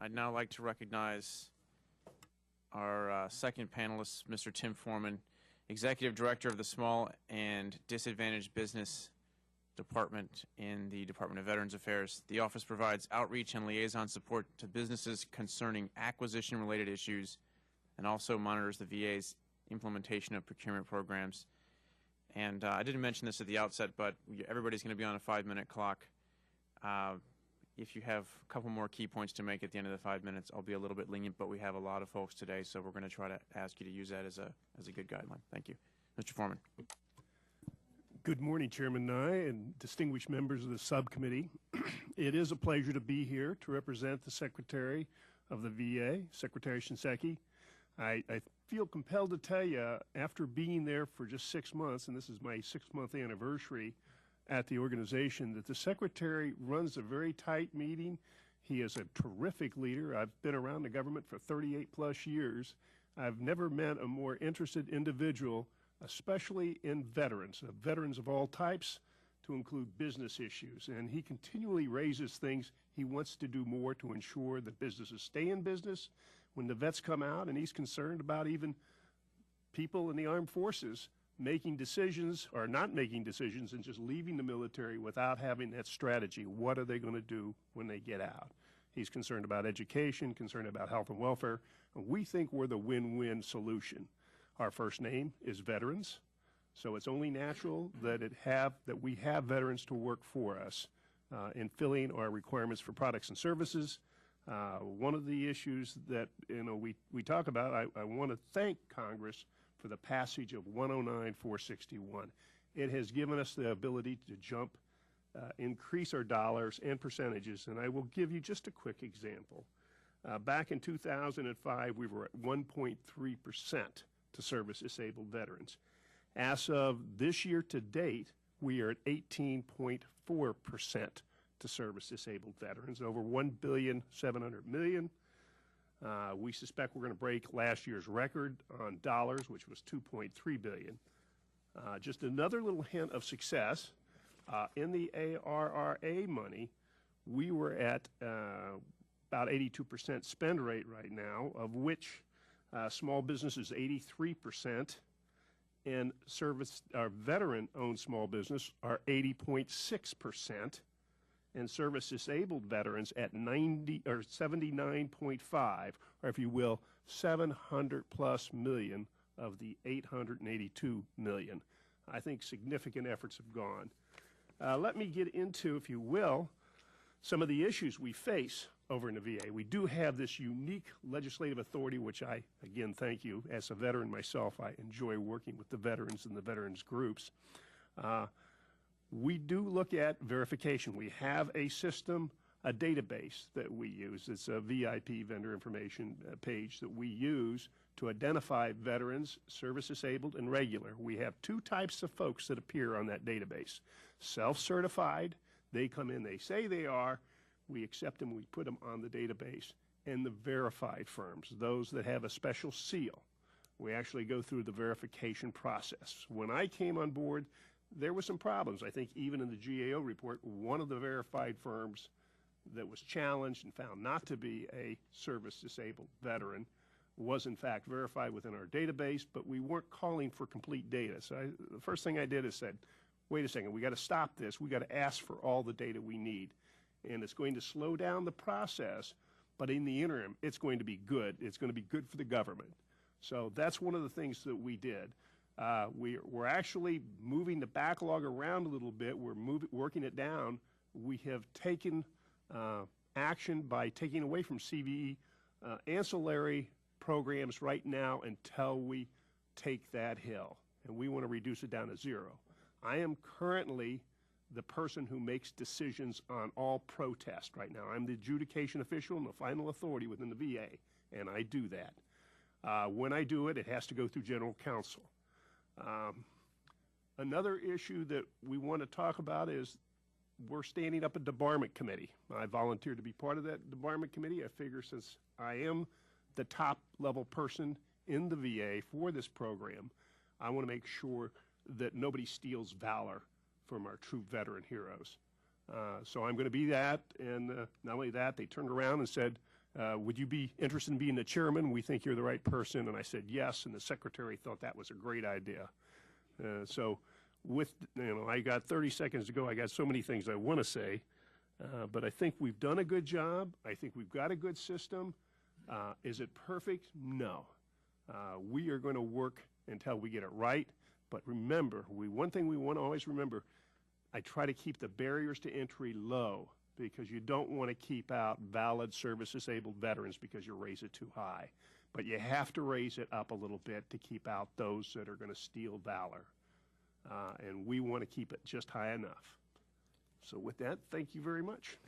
I'd now like to recognize our second panelist, Mr. Tim Foreman, Executive Director of the Small and Disadvantaged Business Department in the Department of Veterans Affairs. The office provides outreach and liaison support to businesses concerning acquisition-related issues and also monitors the VA's implementation of procurement programs. And I didn't mention this at the outset, but everybody's going to be on a 5-minute clock. If you have a couple more key points to make at the end of the 5 minutes, I'll be a little bit lenient, but we have a lot of folks today, so we're going to try to ask you to use that as a good guideline. Thank you. Mr. Foreman. Good morning, Chairman Nye and distinguished members of the subcommittee. It is a pleasure to be here to represent the Secretary of the VA, Secretary Shinseki. I feel compelled to tell you, after being there for just 6 months, and this is my 6-month anniversary at the organization, that the Secretary runs a very tight meeting. He is a terrific leader. I've been around the government for 38 plus years. I've never met a more interested individual, especially in veterans of all types, to include business issues. And he continually raises things. He wants to do more to ensure that businesses stay in business when the vets come out, and he's concerned about even people in the armed forces making decisions or not making decisions and just leaving the military without having that strategy. What are they going to do when they get out? He's concerned about education, concerned about health and welfare, and we think we're the win-win solution. Our first name is Veterans, so it's only natural that we have veterans to work for us in filling our requirements for products and services. One of the issues that we talk about, I want to thank Congress for the passage of 109-461. It has given us the ability to increase our dollars and percentages, and I will give you just a quick example. Back in 2005, we were at 1.3% to service disabled veterans. As of this year to date, we are at 18.4% to service disabled veterans, over $1,700,000,000. We suspect we're going to break last year's record on dollars, which was $2.3 billion. Just another little hint of success, in the ARRA money, we were at about 82% spend rate right now, of which small business is 83%, and our veteran-owned small business are 80.6%. and service disabled veterans at 79.5, or if you will, 700 plus million of the 882 million. I think significant efforts have gone. Let me get into, if you will, some of the issues we face over in the VA. We do have this unique legislative authority, which I, again, thank you. As a veteran myself, I enjoy working with the veterans and the veterans groups. We do look at verification. We have a system, a database that we use. It's a VIP vendor information page that we use to identify veterans, service disabled, and regular. We have 2 types of folks that appear on that database. Self-certified, they come in, they say they are, we accept them, we put them on the database. And the verified firms, those that have a special seal, we actually go through the verification process. When I came on board, there were some problems. I think even in the GAO report, one of the verified firms that was challenged and found not to be a service-disabled veteran was in fact verified within our database, but we weren't calling for complete data. So the first thing I did is said, wait a second, we got to stop this. We got to ask for all the data we need. And it's going to slow down the process, but in the interim, it's going to be good. It's going to be good for the government. So that's one of the things that we did. We're actually moving the backlog around a little bit. We're working it down. We have taken action by taking away from CVE ancillary programs right now until we take that hill, and we want to reduce it down to 0. I am currently the person who makes decisions on all protest right now. I'm the adjudication official and the final authority within the VA, and I do that. When I do it, it has to go through General Counsel. Another issue that we want to talk about is we're standing up a debarment committee. I volunteered to be part of that debarment committee. I figure since I am the top level person in the VA for this program, I want to make sure that nobody steals valor from our true veteran heroes. So I'm going to be that, and not only that, they turned around and said, would you be interested in being the chairman? We think you're the right person. And I said yes, and the secretary thought that was a great idea. So with, I got 30 seconds to go. I got so many things I want to say, but I think we've done a good job. I think we've got a good system. Is it perfect? No. We are going to work until we get it right. But remember, one thing we want to always remember, I try to keep the barriers to entry low, because you don't want to keep out valid service-disabled veterans because you raise it too high. But you have to raise it up a little bit to keep out those that are going to steal valor. And we want to keep it just high enough. So with that, thank you very much.